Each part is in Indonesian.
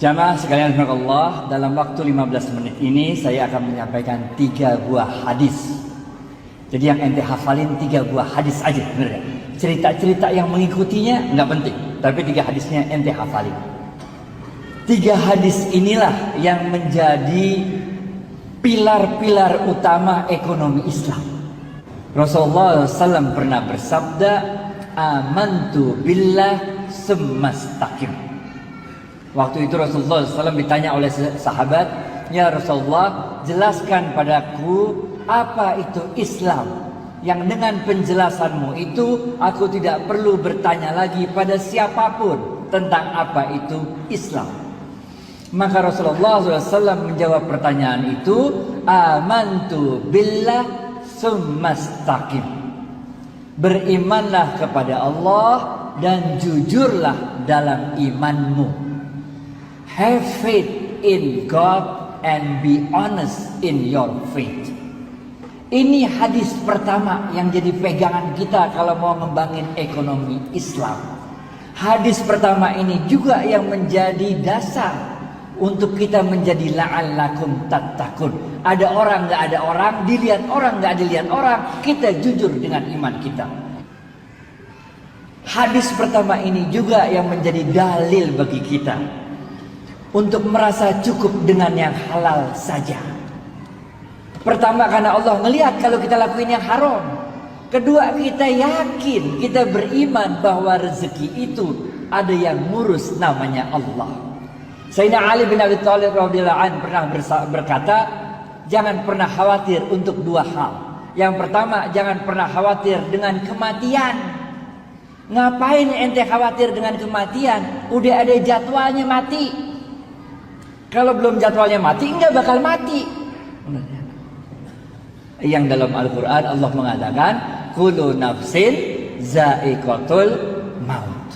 Jamaah sekalian Allah, dalam waktu 15 menit ini saya akan menyampaikan 3 buah hadis. Jadi yang ente hafalin 3 buah hadis aja, bener gak? Cerita-cerita yang mengikutinya nggak penting, tapi 3 hadisnya ente hafalin. 3 hadis inilah yang menjadi pilar-pilar utama ekonomi Islam. Rasulullah SAW pernah bersabda, amantu billah sumastaqim. Waktu itu Rasulullah SAW ditanya oleh sahabat, ya Rasulullah, jelaskan padaku apa itu Islam, yang dengan penjelasanmu itu aku tidak perlu bertanya lagi pada siapapun tentang apa itu Islam. Maka Rasulullah SAW menjawab pertanyaan itu, amantu billah summastaqim. Berimanlah kepada Allah dan jujurlah dalam imanmu. Have faith in God and be honest in your faith. Ini hadis pertama yang jadi pegangan kita kalau mau ngembangin ekonomi Islam. Hadis pertama ini juga yang menjadi dasar untuk kita menjadi la'allakum tattaqun. Ada orang nggak ada orang, dilihat orang nggak dilihat orang, kita jujur dengan iman kita. Hadis pertama ini juga yang menjadi dalil bagi kita untuk merasa cukup dengan yang halal saja. Pertama, karena Allah melihat kalau kita lakuin yang haram. Kedua, kita yakin, kita beriman bahwa rezeki itu ada yang ngurus, namanya Allah. Sayyidina Ali bin Abi Thalib radhiyallahu anhu pernah berkata, jangan pernah khawatir untuk 2 hal. Yang pertama, jangan pernah khawatir dengan kematian. Ngapain ente khawatir dengan kematian? Udah ada jadwalnya mati. Kalau belum jadwalnya mati, enggak bakal mati. Yang dalam Al-Quran Allah mengatakan, kullu nafsin za'iqatul maut.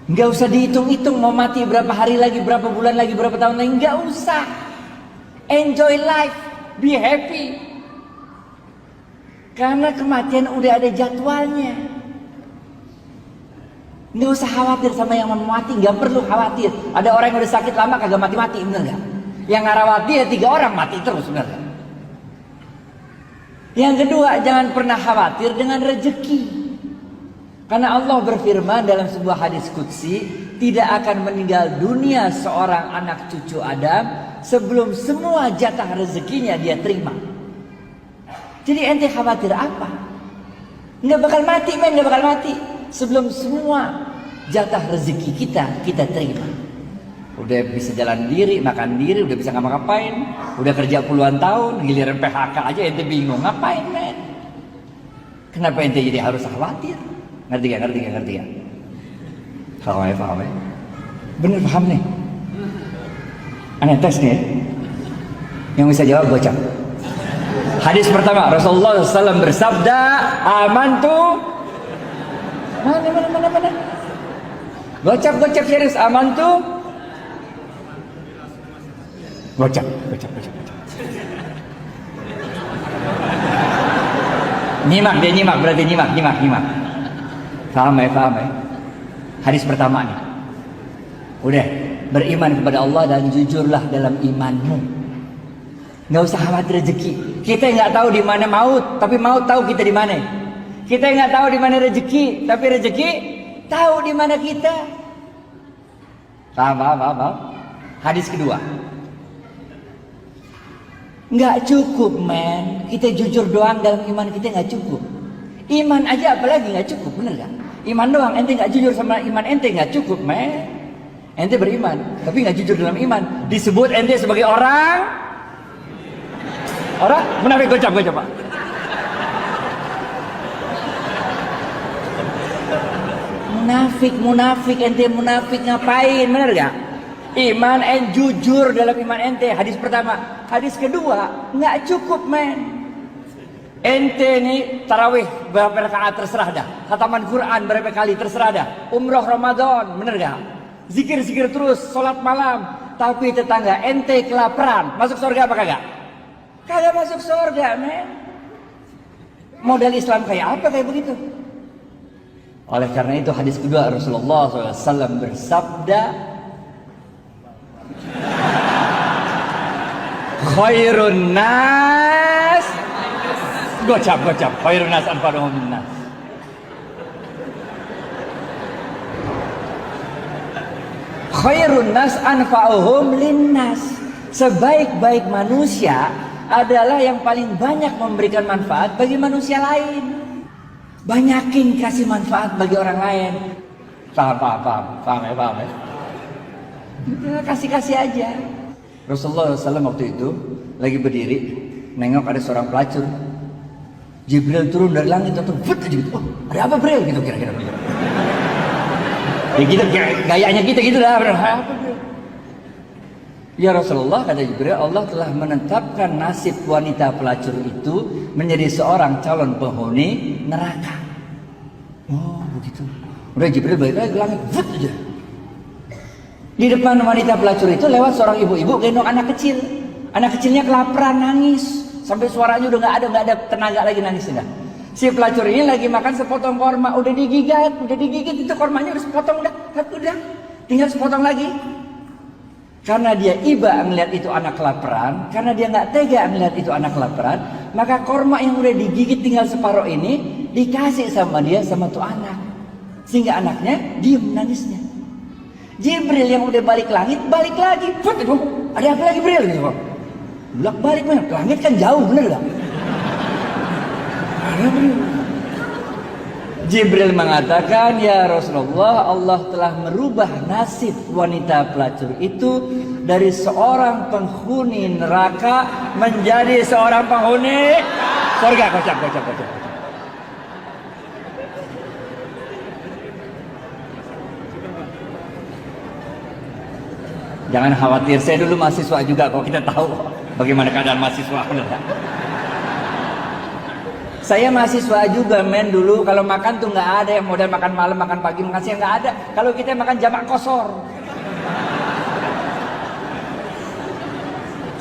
Enggak usah dihitung-hitung mau mati berapa hari lagi, berapa bulan lagi, berapa tahun lagi. Enggak usah. Enjoy life, be happy. Karena kematian udah ada jadwalnya. Nggak usah khawatir sama yang mau mati, nggak perlu khawatir. Ada orang yang udah sakit lama kagak mati-mati, bener nggak? Yang ngarawati ya 3 orang mati terus, bener nggak? Yang kedua, jangan pernah khawatir dengan rezeki. Karena Allah berfirman dalam sebuah hadis qudsi, tidak akan meninggal dunia seorang anak cucu Adam sebelum semua jatah rezekinya dia terima. Jadi ente khawatir apa? Nggak bakal mati, men, nggak bakal mati sebelum semua jatah rezeki kita terima. Udah bisa jalan diri, makan diri, udah bisa ngapa-ngapain, udah kerja puluhan tahun, giliran PHK aja ente bingung ngapain, men? Kenapa ente jadi harus khawatir? Ngerti gak? Paham ya? Bener paham nih? Aneh tes nih ya? Yang bisa jawab gocap. Hadis pertama, Rasulullah SAW bersabda, amantu. Mana? Gocap serius, amantu. Gocap. Nyimak, berarti nyimak. Paham ya? Hadis pertama nih. Udah, beriman kepada Allah dan jujurlah dalam imanmu. Nggak usah khawatir rezeki. Kita nggak tahu di mana maut, tapi maut tahu kita di mana. Kita nggak tahu di mana rezeki, tapi rezeki tahu di mana kita. Paham. Hadis kedua. Nggak cukup, men. Kita jujur doang dalam iman kita nggak cukup. Iman aja apalagi nggak cukup, bener gak? Iman doang, ente nggak jujur sama iman ente nggak cukup, men. Ente beriman, tapi nggak jujur dalam iman. Disebut ente sebagai orang munafik. Gocap Pak. Munafik, ente munafik ngapain, bener gak? Iman and jujur dalam iman ente. Hadis pertama. Hadis kedua, nggak cukup, men. Ente nih tarawih berapa rakaat terserah dah. Khataman Quran berapa kali terserah dah. Umroh Ramadan, bener gak? Zikir terus, sholat malam. Tapi tetangga ente kelaparan, masuk surga apa kagak? Kagak masuk surga, men. Modal Islam kayak apa kayak begitu? Oleh karena itu hadis kedua Rasulullah SAW bersabda, Khairun nas. Gocap. Khairun nas anfa'uhum linnas. Khairun nas anfa'uhum linnas. Sebaik-baik manusia adalah yang paling banyak memberikan manfaat bagi manusia lain. Banyakin kasih manfaat bagi orang lain. Paham ya? Kasih aja. Rasulullah SAW waktu itu lagi berdiri, nengok ada seorang pelacur. Jibril turun dari langit atau aja gitu. Oh, ada apa Jibril? Gitu kira-kira. Ya gitu, gayanya kita gitu lah. Ya Rasulullah, kata Jibril, Allah telah menetapkan nasib wanita pelacur itu menjadi seorang calon penghuni neraka. Oh begitu. Udah Jibril balik lagi ke langit, aja. Di depan wanita pelacur itu lewat seorang ibu-ibu gendong anak kecil. Anak kecilnya kelaparan, nangis sampai suaranya udah nggak ada tenaga lagi nangisnya. Si pelacur ini lagi makan sepotong korma, udah digigit itu kormanya udah sepotong, udah tinggal sepotong lagi. Karena dia iba melihat itu anak kelaparan, karena dia nggak tega melihat itu anak kelaparan, maka korma yang udah digigit tinggal separuh ini dikasih sama dia sama tuh anak, sehingga anaknya diem nangisnya. Jibril yang udah balik langit balik lagi, ada apa lagi Jibril? Gitu, bolak balik ke langit kan jauh, bener gak? Jibril mengatakan, ya Rasulullah, Allah telah merubah nasib wanita pelacur itu dari seorang penghuni neraka menjadi seorang penghuni surga. Kocak. Jangan khawatir, saya dulu mahasiswa juga, kok kita tahu bagaimana keadaan mahasiswa. Saya mahasiswa juga men dulu, kalau makan tuh nggak ada yang model makan malam, makan pagi, makan siang nggak ada. Kalau kita makan jamak kosor.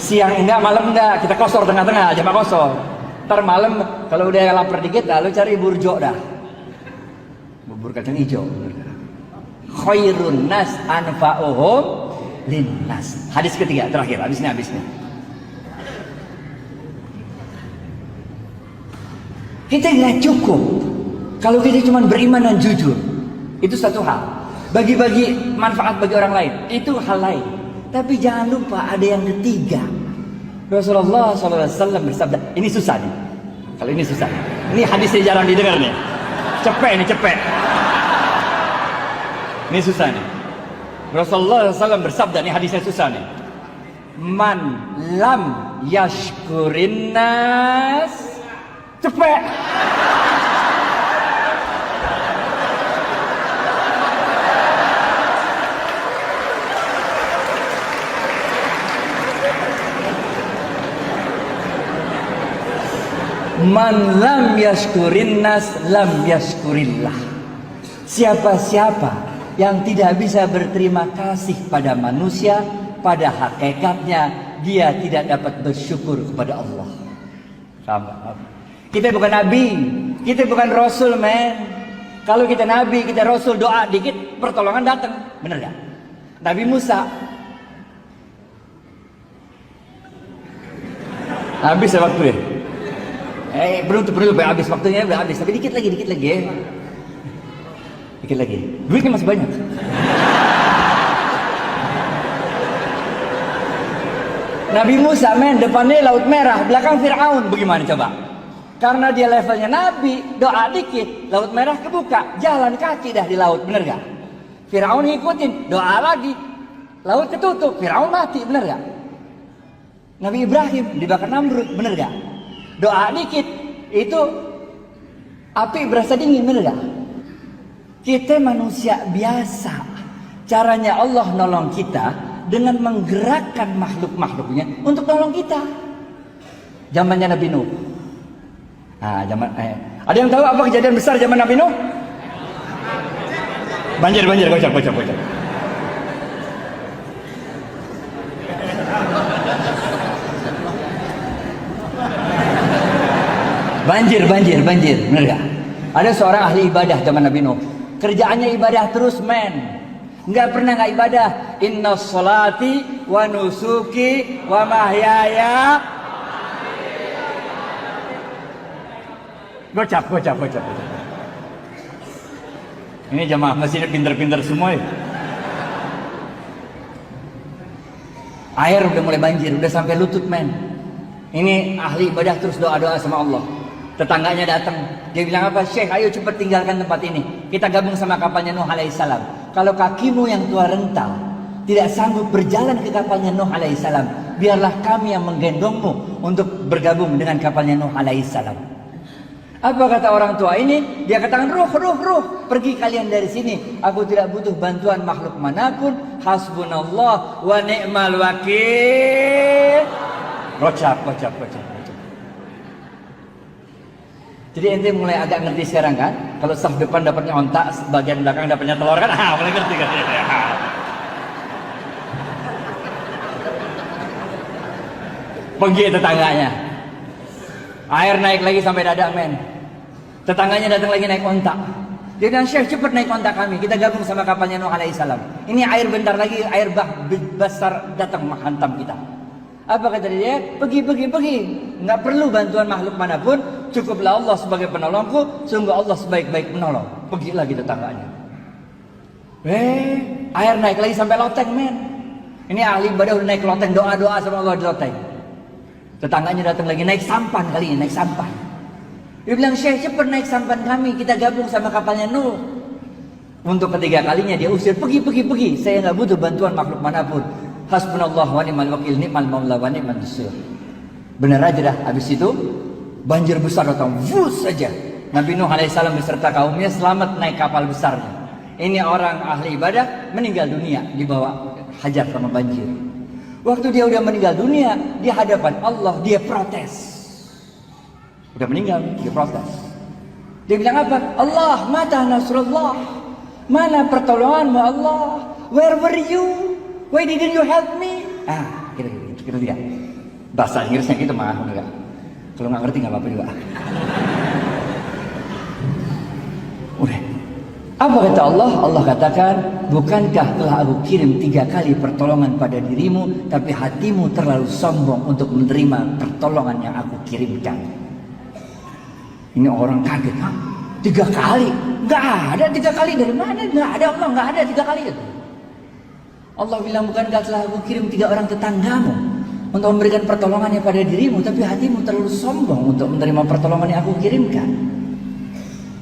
Siang enggak, malam enggak, kita kosor tengah-tengah, jamak kosor. Ntar malam kalau udah lapar dikit lalu cari burjo dah. Bubur kacang hijau. Khairun nas anfa'uhum linnas. Hadis ketiga terakhir, habisnya. Kita nggak cukup kalau kita cuma beriman dan jujur, itu satu hal. Bagi-bagi manfaat bagi orang lain, itu hal lain. Tapi jangan lupa ada yang ketiga. Rasulullah SAW bersabda, ini susah nih. Kalau ini susah, ini hadisnya jarang didengar nih. Cepet. Ini susah nih. Rasulullah SAW bersabda, ini hadisnya susah nih. Man lam yashkurin nas. Cepet. Man lam yashkurin nas lam yashkurillah. Siapa-siapa yang tidak bisa berterima kasih pada manusia, pada hakikatnya dia tidak dapat bersyukur kepada Allah. Sama. Kita bukan nabi, kita bukan rasul, men. Kalau kita nabi, kita rasul, doa dikit, pertolongan datang, bener gak? Nabi Musa, habis ya waktu ya? Belum habis waktunya, udah habis. Tapi dikit lagi ya. Dikit lagi. Duitnya masih banyak. Nabi Musa, men, depannya Laut Merah, belakang Fir'aun, bagaimana coba? Karena dia levelnya Nabi, doa dikit, Laut Merah kebuka, jalan kaki dah di laut, bener gak? Fir'aun ngikutin, doa lagi, laut ketutup, Fir'aun mati, bener gak? Nabi Ibrahim dibakar Namrud, bener gak? Doa dikit, itu api berasa dingin, bener gak? Kita manusia biasa, caranya Allah nolong kita dengan menggerakkan makhluk-makhluknya untuk nolong kita. Zamannya Nabi Nuh. Nah, ada yang tahu apa kejadian besar zaman Nabi Nuh? Banjir, kocak. Banjir, bener gak? Ada seorang ahli ibadah zaman Nabi Nuh. Kerjaannya ibadah terus, men. Nggak pernah nggak ibadah. Inna sholati wa nusuki wa mahyaya. Gocap. Ini jamaah masjidnya pinter-pinter semua ya. Air udah mulai banjir, udah sampai lutut men. Ini ahli ibadah terus doa-doa sama Allah. Tetangganya datang, dia bilang apa? Syekh, ayo cepat tinggalkan tempat ini. Kita gabung sama kapalnya Nuh alaihissalam. Kalau kakimu yang tua rental tidak sanggup berjalan ke kapalnya Nuh alaihissalam, biarlah kami yang menggendongmu untuk bergabung dengan kapalnya Nuh alaihissalam. Apa kata orang tua ini? Dia katakan, ruh, pergi kalian dari sini. Aku tidak butuh bantuan makhluk manapun. Hasbunallah wa ni'mal wakil. Gocap. Jadi ente mulai agak ngerti sekarang kan? Kalau saf depan dapatnya ontak, bagian belakang dapatnya telur kan? Mulai ngerti kan? Pergi tetangganya. Air naik lagi sampai dada men. Tetangganya datang lagi naik ontak. Dia bilang, Syekh cepat naik ontak kami. Kita gabung sama kapalnya Nuh alaihissalam. Ini air bentar lagi, air besar datang menghantam kita. Apa kata dia? Pergi. Nggak perlu bantuan makhluk manapun. Cukuplah Allah sebagai penolongku. Sungguh Allah sebaik-baik penolong. Pergi lagi tetangganya. Air naik lagi sampai loteng men. Ini ahli ibadah udah naik loteng, doa-doa sama Allah di loteng. Tetangganya datang lagi naik sampan kali ini, naik sampan. Dia bilang, Syekh cepat naik sampan kami, kita gabung sama kapalnya Nuh. Untuk ketiga kalinya dia usir, pergi. Saya nggak butuh bantuan makhluk manapun. Hasbunallah wa ni'mal wakil, ni'mal maula wa ni'man nasir. Benar aja dah. Habis itu banjir besar datang, vus saja. Nabi Nuh alaihissalam beserta kaumnya selamat naik kapal besarnya. Ini orang ahli ibadah meninggal dunia di bawah hajar sama banjir. Waktu dia udah meninggal dunia di hadapan Allah, dia protes. Udah meninggal, dia protes. Dia bilang apa? Allah, mata nasrullah. Mana pertolonganmu Allah? Where were you? Why didn't you help me? Kita lihat. Bahasa Inggrisnya gitu mah, enggak. Kalau nggak ngerti nggak apa-apa juga. Udah. Apa kata Allah? Allah katakan, bukankah telah aku kirim 3 kali pertolongan pada dirimu, tapi hatimu terlalu sombong untuk menerima pertolongan yang aku kirimkan. Ini orang kaget, 3 kali? Nggak ada 3 kali, dari mana? Nggak ada Allah, nggak ada 3 kali itu. Allah bilang, bukankah telah aku kirim 3 orang tetanggamu untuk memberikan pertolongannya pada dirimu, tapi hatimu terlalu sombong untuk menerima pertolongan yang aku kirimkan.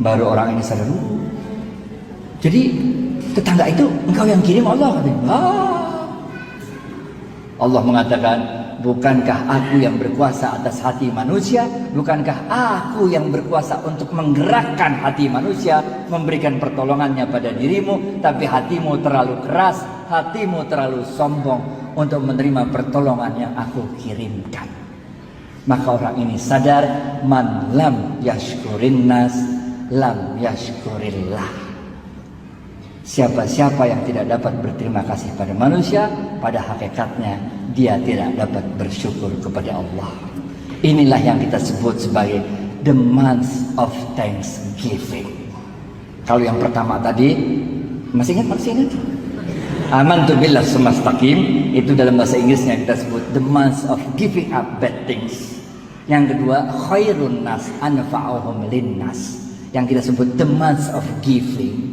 Baru orang ini sadar. Jadi tetangga itu engkau yang kirim Allah katanya. Allah mengatakan, bukankah aku yang berkuasa atas hati manusia? Bukankah aku yang berkuasa untuk menggerakkan hati manusia, memberikan pertolongannya pada dirimu, tapi hatimu terlalu keras, hatimu terlalu sombong untuk menerima pertolongan yang aku kirimkan. Maka orang ini sadar, man lam yashkurin nas lam yashkurillah. Siapa-siapa yang tidak dapat berterima kasih pada manusia, pada hakikatnya dia tidak dapat bersyukur kepada Allah. Inilah yang kita sebut sebagai the month of thanksgiving. Kalau yang pertama tadi, masih ingat? Amantu billah sumastaqim, itu dalam bahasa Inggrisnya kita sebut the month of giving up bad things. Yang kedua, khairun nas anfa'uhum linnas, yang kita sebut the month of giving.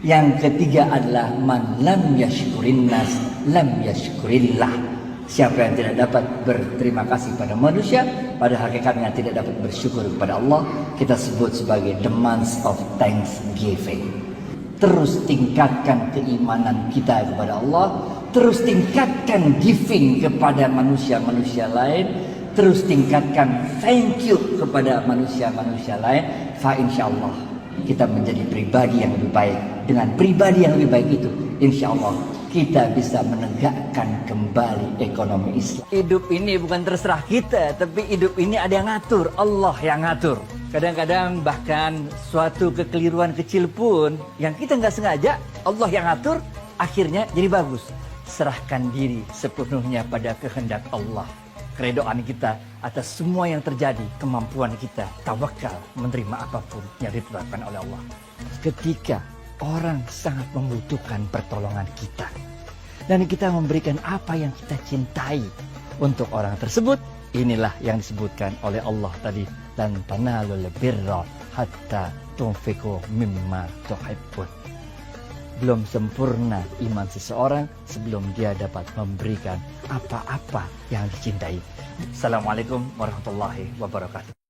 Yang ketiga adalah man lam yashkurin nas lam yashkurillah. Siapa yang tidak dapat berterima kasih pada manusia, pada hakikatnya tidak dapat bersyukur kepada Allah, kita sebut sebagai the month of thanksgiving. Terus tingkatkan keimanan kita kepada Allah, terus tingkatkan giving kepada manusia-manusia lain, terus tingkatkan thank you kepada manusia-manusia lain. Fa insyaallah kita menjadi pribadi yang lebih baik. Dengan pribadi yang lebih baik itu, insya Allah kita bisa menegakkan kembali ekonomi Islam. Hidup ini bukan terserah kita, tapi hidup ini ada yang ngatur, Allah yang ngatur. Kadang-kadang bahkan suatu kekeliruan kecil pun yang kita nggak sengaja, Allah yang ngatur, akhirnya jadi bagus. Serahkan diri sepenuhnya pada kehendak Allah. Keredoan kita atas semua yang terjadi, kemampuan kita tawakal menerima apapun yang ditetapkan oleh Allah. Ketika orang sangat membutuhkan pertolongan kita, dan kita memberikan apa yang kita cintai untuk orang tersebut. Inilah yang disebutkan oleh Allah tadi, lan tanalul birra hatta tunfiqu mimma tuhibbun. Belum sempurna iman seseorang sebelum dia dapat memberikan apa-apa yang dicintai. Assalamualaikum warahmatullahi wabarakatuh.